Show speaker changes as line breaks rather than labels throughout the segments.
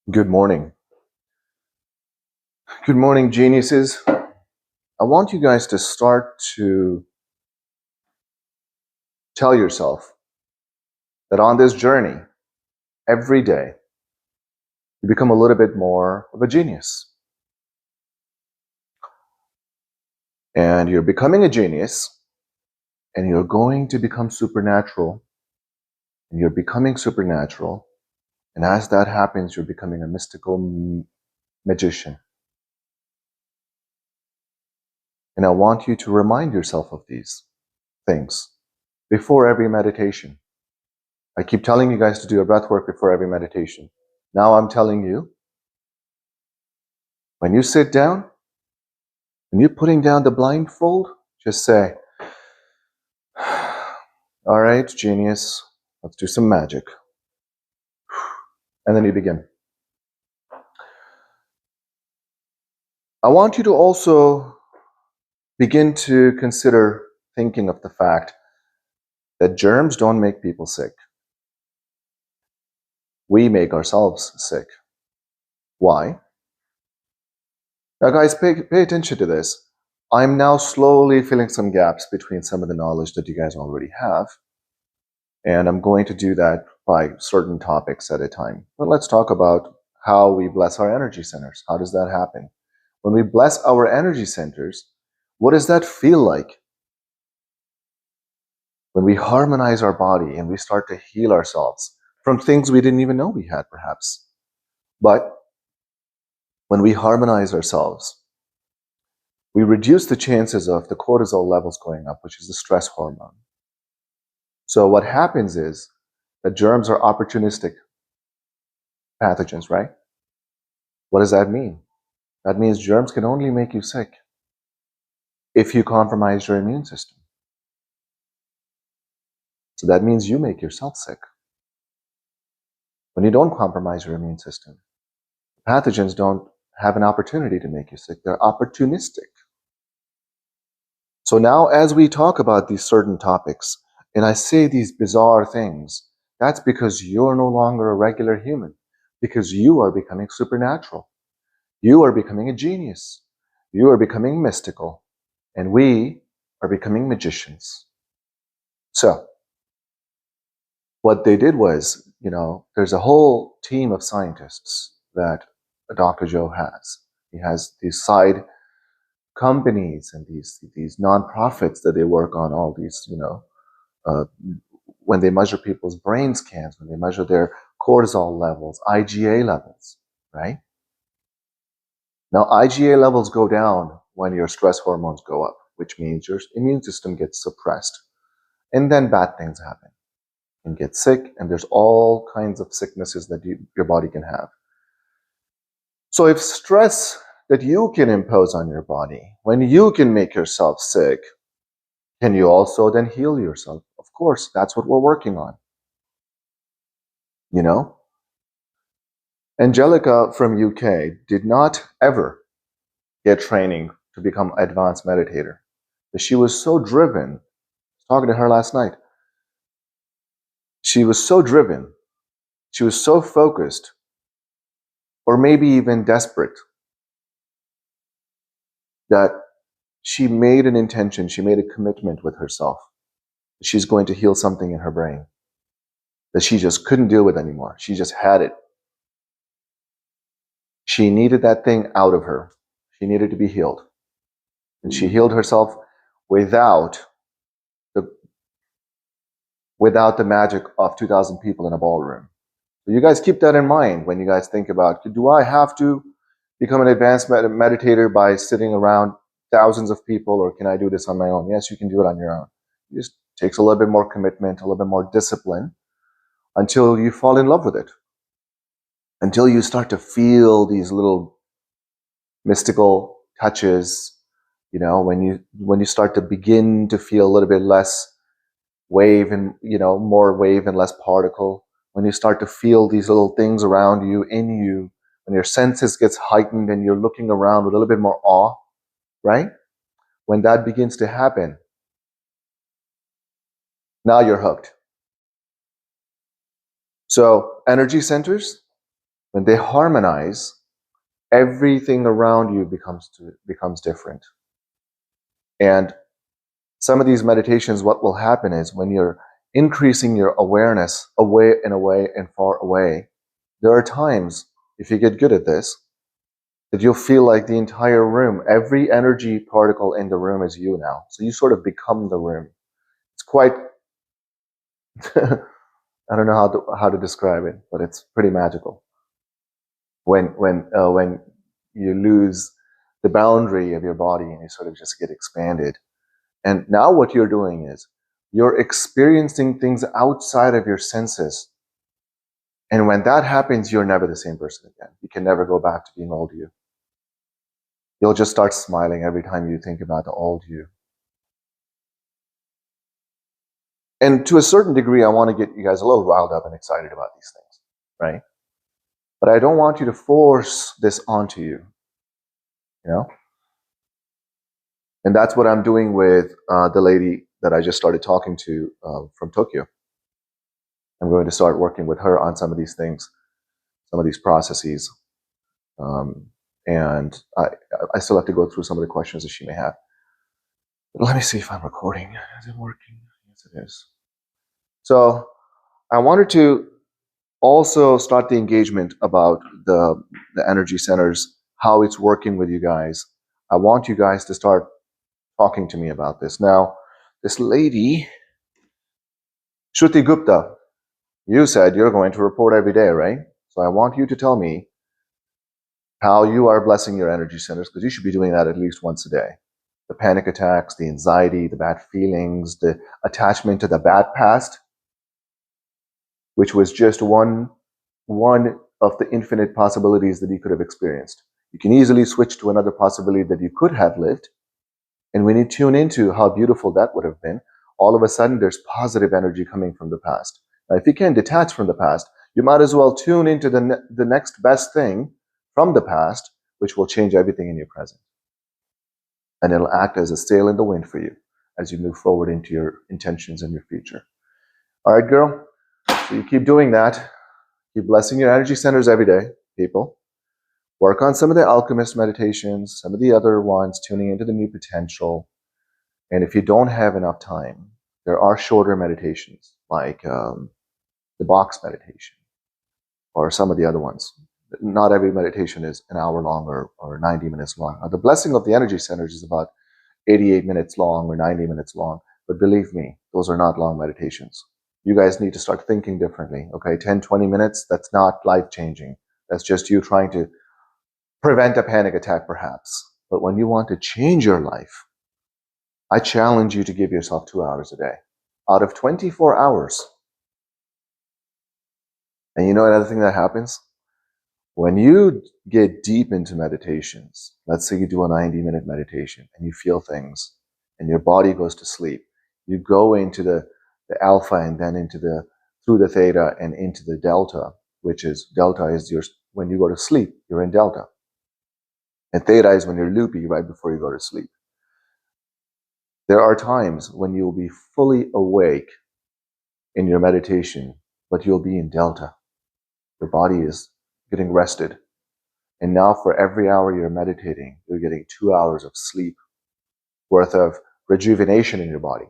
Good morning. Good morning, geniuses. I want you guys to start to tell yourself that on this journey, every day, you become a little bit more of a genius. And you're becoming a genius, and you're going to become supernatural, and you're becoming supernatural. And as that happens, you're becoming a mystical magician. And I want you to remind yourself of these things before every meditation. I keep telling you guys to do a breath work before every meditation. Now I'm telling you, when you sit down, when you're putting down the blindfold, just say, all right, genius, let's do some magic. And then you begin. I want you to also begin to consider thinking of the fact that germs don't make people sick. We make ourselves sick. Why? Now, guys, pay attention to this. I'm now slowly filling some gaps between some of the knowledge that you guys already have. And I'm going to do that by certain topics at a time. But let's talk about how we bless our energy centers. How does that happen? When we bless our energy centers, what does that feel like? When we harmonize our body and we start to heal ourselves from things we didn't even know we had, perhaps. But when we harmonize ourselves, we reduce the chances of the cortisol levels going up, which is the stress hormone. So what happens is that germs are opportunistic pathogens, right? What does that mean? That means germs can only make you sick if you compromise your immune system. So that means you make yourself sick. When you don't compromise your immune system, pathogens don't have an opportunity to make you sick. They're opportunistic. So now as we talk about these certain topics, and I say these bizarre things, that's because you're no longer a regular human, because you are becoming supernatural. You are becoming a genius. You are becoming mystical. And we are becoming magicians. So what they did was, there's a whole team of scientists that Dr. Joe has. He has these side companies and these nonprofits that they work on all these, uh, when they measure people's brain scans, when they measure their cortisol levels, IgA levels, right? Now, IgA levels go down when your stress hormones go up, which means your immune system gets suppressed. And then bad things happen. You can get sick, and there's all kinds of sicknesses that your body can have. So if stress that you can impose on your body, when you can make yourself sick, can you also then heal yourself? Of course, that's what we're working on. Angelica from UK did not ever get training to become advanced meditator. But she was so driven. I was talking to her last night. She was so driven. She was so focused, or maybe even desperate, that she made an intention, she made a commitment with herself. She's going to heal something in her brain that she just couldn't deal with anymore. She just had it. She needed that thing out of her. She needed to be healed. And she healed herself without the magic of 2,000 people in a ballroom. So you guys keep that in mind when you guys think about, do I have to become an advanced meditator by sitting around thousands of people, or can I do this on my own? Yes, you can do it on your own. It just takes a little bit more commitment, a little bit more discipline, until you fall in love with it. Until you start to feel these little mystical touches, when you start to begin to feel a little bit less wave and, more wave and less particle, when you start to feel these little things around you, in you, when your senses gets heightened and you're looking around with a little bit more awe, right? When that begins to happen, now you're hooked. So energy centers, When they harmonize, everything around you becomes different. And some of these meditations, what will happen is when you're increasing your awareness away and away and far away, there are times, if you get good at this, that you'll feel like the entire room, every energy particle in the room is you now. So you sort of become the room. It's quite, I don't know how to describe it, but it's pretty magical. When you lose the boundary of your body and you sort of just get expanded. And now what you're doing is you're experiencing things outside of your senses. And when that happens, you're never the same person again. You can never go back to being old you. You'll just start smiling every time you think about the old you. And to a certain degree, I want to get you guys a little riled up and excited about these things, right? But I don't want you to force this onto you, you know? And that's what I'm doing with the lady that I just started talking to from Tokyo. I'm going to start working with her on some of these things, some of these processes. And I still have to go through some of the questions that she may have. But let me see if I'm recording. Is it working? Yes, it is. So I wanted to also start the engagement about the energy centers, how it's working with you guys. I want you guys to start talking to me about this. Now, this lady, Shruti Gupta, you said you're going to report every day, right? So I want you to tell me how you are blessing your energy centers, because you should be doing that at least once a day. The panic attacks, the anxiety, the bad feelings, the attachment to the bad past, which was just one of the infinite possibilities that you could have experienced. You can easily switch to another possibility that you could have lived. And when you tune into how beautiful that would have been, all of a sudden there's positive energy coming from the past. Now, if you can't detach from the past, you might as well tune into the next best thing from the past, which will change everything in your present. And it'll act as a sail in the wind for you as you move forward into your intentions and your future. All right, girl? So you keep doing that. Keep blessing your energy centers every day, people. Work on some of the alchemist meditations, some of the other ones, tuning into the new potential. And if you don't have enough time, there are shorter meditations like the box meditation or some of the other ones. Not every meditation is an hour long or 90 minutes long. Now, the blessing of the energy centers is about 88 minutes long or 90 minutes long. But believe me, those are not long meditations. You guys need to start thinking differently. Okay, 10, 20 minutes, that's not life-changing. That's just you trying to prevent a panic attack, perhaps. But when you want to change your life, I challenge you to give yourself 2 hours a day out of 24 hours. And you know another thing that happens? When you get deep into meditations, let's say you do a 90-minute meditation and you feel things and your body goes to sleep, you go into the alpha and then through the theta and into the delta, which is delta is when you go to sleep, you're in delta. And theta is when you're loopy right before you go to sleep. There are times when you'll be fully awake in your meditation, but you'll be in delta. Your body is getting rested. And now for every hour you're meditating, you're getting 2 hours of sleep worth of rejuvenation in your body.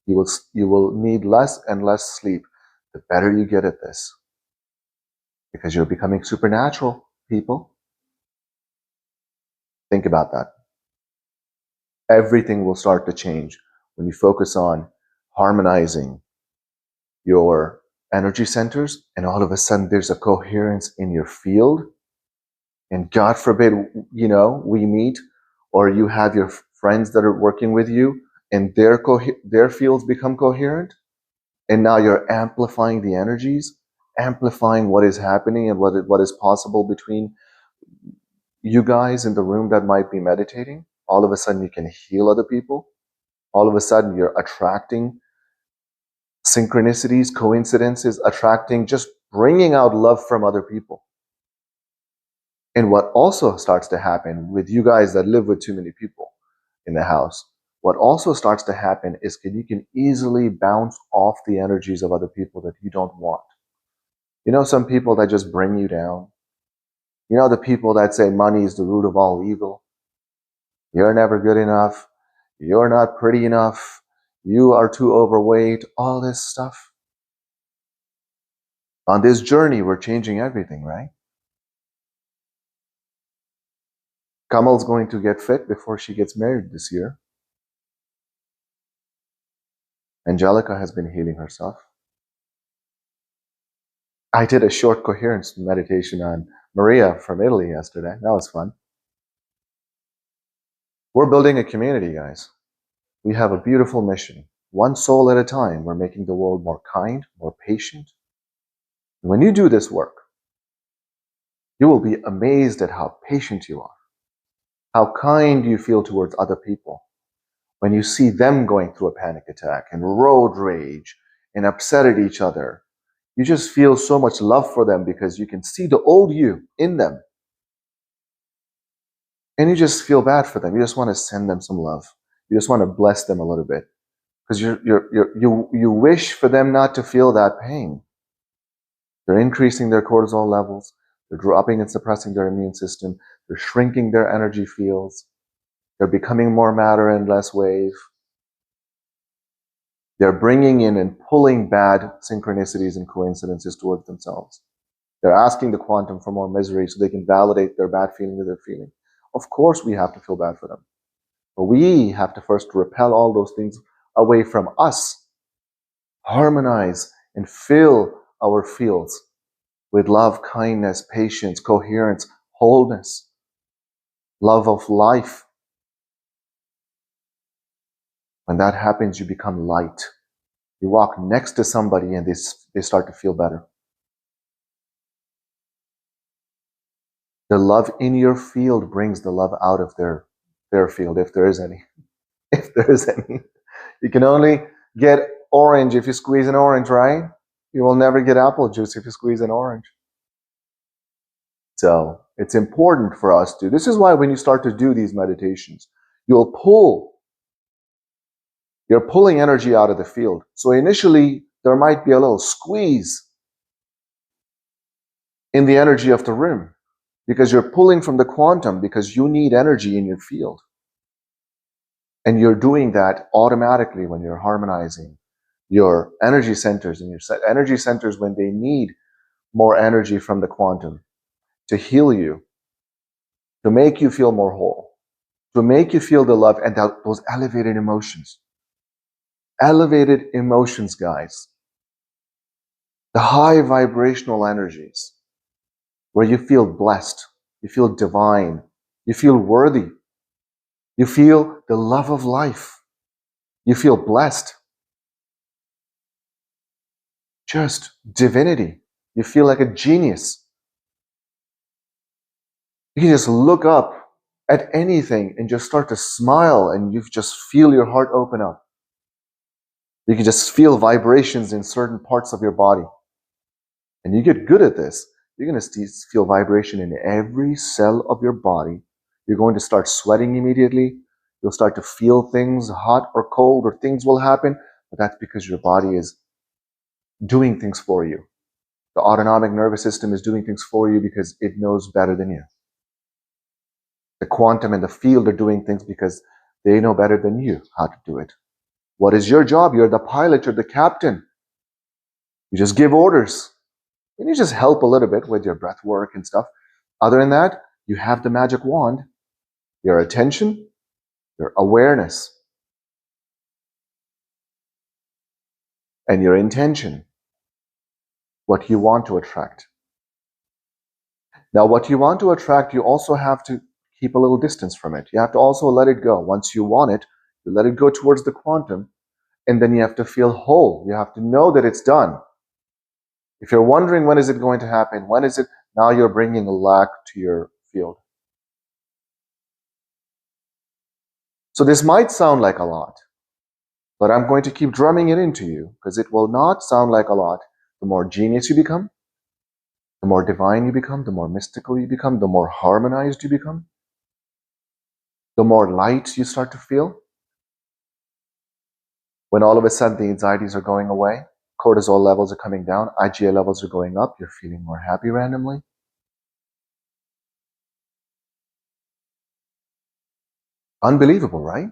You will need less and less sleep the better you get at this. Because you're becoming supernatural, people. Think about that. Everything will start to change when you focus on harmonizing your energy centers, and all of a sudden there's a coherence in your field. And God forbid, we meet, or you have your friends that are working with you, and their fields become coherent, and now you're amplifying the energies, amplifying what is happening and what is possible between you guys in the room that might be meditating. All of a sudden you can heal other people. All of a sudden you're attracting synchronicities, coincidences, attracting, just bringing out love from other people. And what also starts to happen with you guys that live with too many people in the house, what also starts to happen is you can easily bounce off the energies of other people that you don't want. You know, some people that just bring you down. You know, the people that say money is the root of all evil. You're never good enough. You're not pretty enough. You are too overweight. All this stuff. On this journey, we're changing everything, right? Kamal's going to get fit before she gets married this year. Angelica has been healing herself. I did a short coherence meditation on Maria from Italy yesterday. That was fun. We're building a community, guys. We have a beautiful mission. One soul at a time, we're making the world more kind, more patient. When you do this work, you will be amazed at how patient you are, how kind you feel towards other people. When you see them going through a panic attack and road rage and upset at each other, you just feel so much love for them because you can see the old you in them. And you just feel bad for them. You just want to send them some love. You just want to bless them a little bit. Because you wish for them not to feel that pain. They're increasing their cortisol levels. They're dropping and suppressing their immune system. They're shrinking their energy fields. They're becoming more matter and less wave. They're bringing in and pulling bad synchronicities and coincidences towards themselves. They're asking the quantum for more misery so they can validate their bad feeling that they're feeling. Of course, we have to feel bad for them. But we have to first repel all those things away from us, harmonize and fill our fields with love, kindness, patience, coherence, wholeness, love of life. When that happens, you become light. You walk next to somebody and they start to feel better. The love in your field brings the love out of their field, if there is any. If there is any. You can only get orange if you squeeze an orange, right? You will never get apple juice if you squeeze an orange. So it's important for us to, this is why when you start to do these meditations, you're pulling energy out of the field. So initially, there might be a little squeeze in the energy of the room because you're pulling from the quantum because you need energy in your field. And you're doing that automatically when you're harmonizing your energy centers. And your energy centers, when they need more energy from the quantum to heal you, to make you feel more whole, to make you feel the love and those elevated emotions. Elevated emotions, guys. The high vibrational energies where you feel blessed, you feel divine, you feel worthy, you feel the love of life, you feel blessed. Just divinity. You feel like a genius. You can just look up at anything and just start to smile and you just feel your heart open up. You can just feel vibrations in certain parts of your body. And you get good at this. You're going to feel vibration in every cell of your body. You're going to start sweating immediately. You'll start to feel things hot or cold, or things will happen. But that's because your body is doing things for you. The autonomic nervous system is doing things for you because it knows better than you. The quantum and the field are doing things because they know better than you how to do it. What is your job? You're the pilot, you're the captain. You just give orders. And you just help a little bit with your breath work and stuff. Other than that, you have the magic wand, your attention, your awareness, and your intention. What you want to attract. Now, what you want to attract, you also have to keep a little distance from it. You have to also let it go. Once you want it, you let it go towards the quantum, and then you have to feel whole. You have to know that it's done. If you're wondering when is it going to happen, when is it, now you're bringing a lack to your field. So this might sound like a lot, but I'm going to keep drumming it into you because it will not sound like a lot. The more genius you become, the more divine you become, the more mystical you become, the more harmonized you become, the more light you start to feel. When all of a sudden the anxieties are going away, cortisol levels are coming down, IgA levels are going up, you're feeling more happy randomly. Unbelievable, right?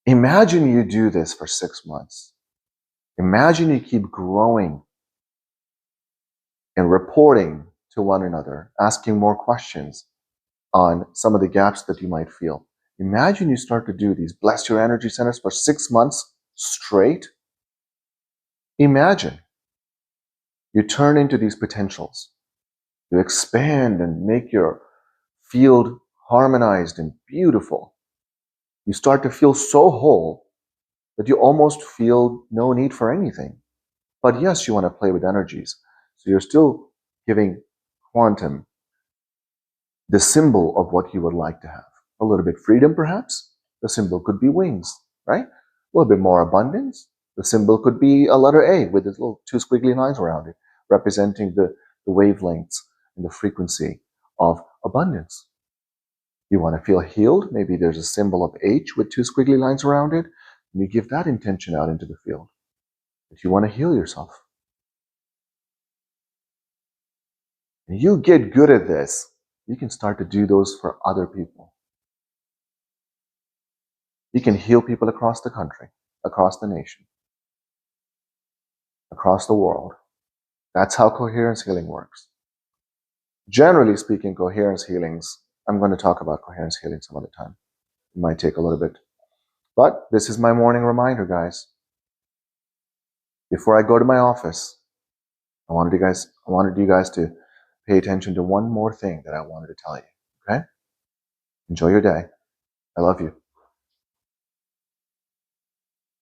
Imagine you do this for 6 months. Imagine you keep growing and reporting to one another, asking more questions on some of the gaps that you might feel. Imagine you start to do these bless your energy centers for 6 months straight. Imagine you turn into these potentials. You expand and make your field harmonized and beautiful. You start to feel so whole that you almost feel no need for anything. But yes, you want to play with energies. So you're still giving quantum the symbol of what you would like to have. A little bit freedom, perhaps. The symbol could be wings, right? A little bit more abundance. The symbol could be a letter A with these little two squiggly lines around it, representing the wavelengths and the frequency of abundance. You want to feel healed? Maybe there's a symbol of H with two squiggly lines around it, and you give that intention out into the field. If you want to heal yourself, and you get good at this, you can start to do those for other people. You can heal people across the country, across the nation, across the world. That's how coherence healing works. Generally speaking, coherence healings, I'm going to talk about coherence healing some other time. It might take a little bit. But this is my morning reminder, guys. Before I go to my office, I wanted you guys to pay attention to one more thing that I wanted to tell you. Okay? Enjoy your day. I love you.